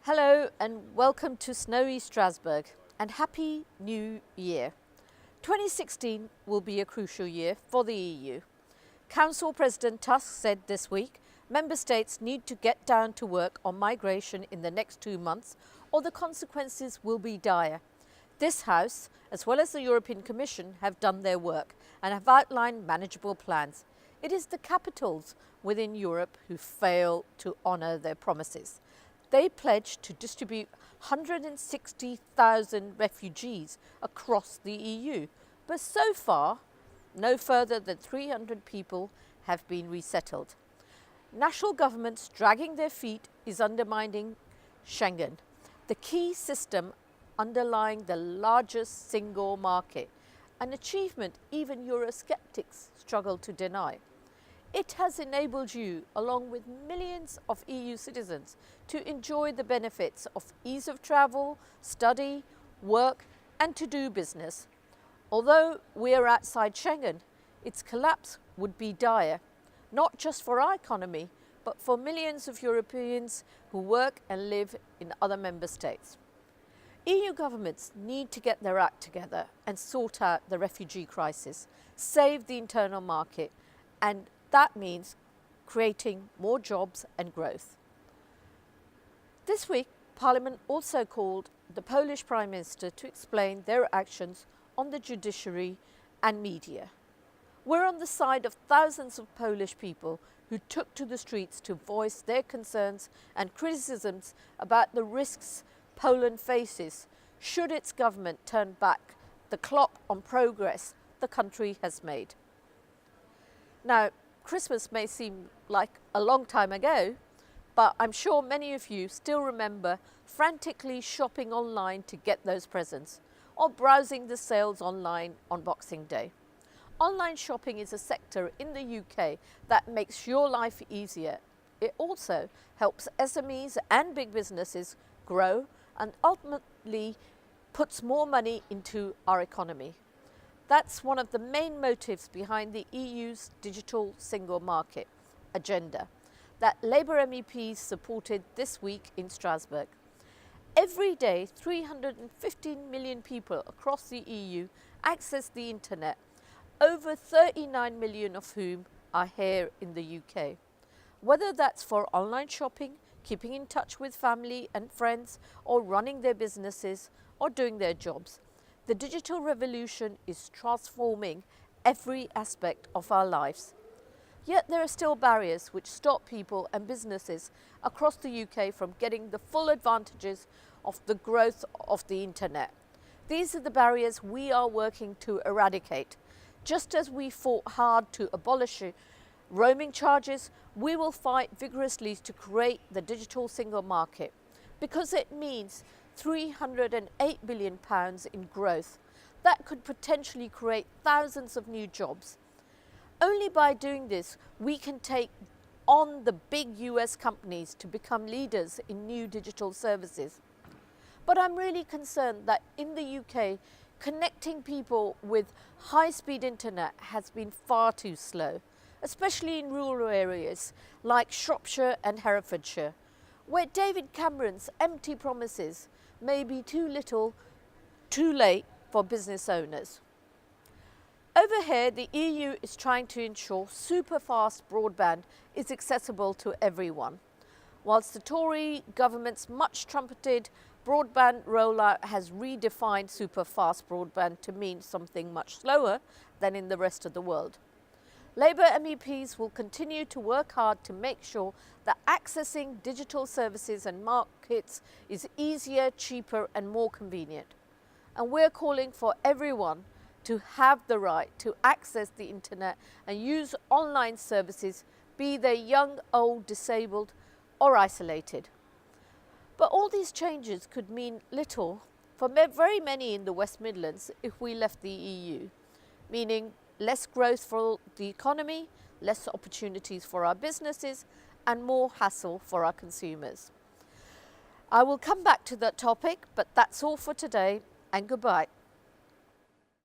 Hello and welcome to snowy Strasbourg and Happy New Year. 2016 will be a crucial year for the EU. Council President Tusk said this week member states need to get down to work on migration in the next 2 months or the consequences will be dire. This House, as well as the European Commission, have done their work and have outlined manageable plans. It is the capitals within Europe who fail to honour their promises. They pledged to distribute 160,000 refugees across the EU, but so far, no further than 300 people have been resettled. National governments dragging their feet is undermining Schengen, the key system underlying the largest single market, an achievement even Eurosceptics struggle to deny. It has enabled you, along with millions of EU citizens, to enjoy the benefits of ease of travel, study, work and to do business. Although we are outside Schengen, its collapse would be dire, not just for our economy, but for millions of Europeans who work and live in other member states. EU governments need to get their act together and sort out the refugee crisis, save the internal market, and that means creating more jobs and growth. This week, Parliament also called the Polish Prime Minister to explain their actions on the judiciary and media. We're on the side of thousands of Polish people who took to the streets to voice their concerns and criticisms about the risks Poland faces should its government turn back the clock on progress the country has made. Now, Christmas may seem like a long time ago, but I'm sure many of you still remember frantically shopping online to get those presents or browsing the sales online on Boxing Day. Online shopping is a sector in the UK that makes your life easier. It also helps SMEs and big businesses grow and ultimately puts more money into our economy. That's one of the main motives behind the EU's digital single market agenda that Labour MEPs supported this week in Strasbourg. Every day, 315 million people across the EU access the internet, over 39 million of whom are here in the UK. Whether that's for online shopping, keeping in touch with family and friends, or running their businesses, or doing their jobs, the digital revolution is transforming every aspect of our lives. Yet there are still barriers which stop people and businesses across the UK from getting the full advantages of the growth of the internet. These are the barriers we are working to eradicate. Just as we fought hard to abolish roaming charges, we will fight vigorously to create the digital single market, because it means £308 billion in growth that could potentially create thousands of new jobs. Only by doing this, we can take on the big US companies to become leaders in new digital services. But I'm really concerned that in the UK, connecting people with high-speed internet has been far too slow, especially in rural areas like Shropshire and Herefordshire, where David Cameron's empty promises may be too little, too late for business owners. Over here, the EU is trying to ensure super-fast broadband is accessible to everyone. Whilst the Tory government's much-trumpeted broadband rollout has redefined super-fast broadband to mean something much slower than in the rest of the world. Labour MEPs will continue to work hard to make sure that accessing digital services and markets is easier, cheaper and more convenient. And we're calling for everyone to have the right to access the internet and use online services, be they young, old, disabled or isolated. But all these changes could mean little for very many in the West Midlands if we left the EU, meaning less growth for the economy, less opportunities for our businesses and more hassle for our consumers. I will come back to that topic, but that's all for today and goodbye.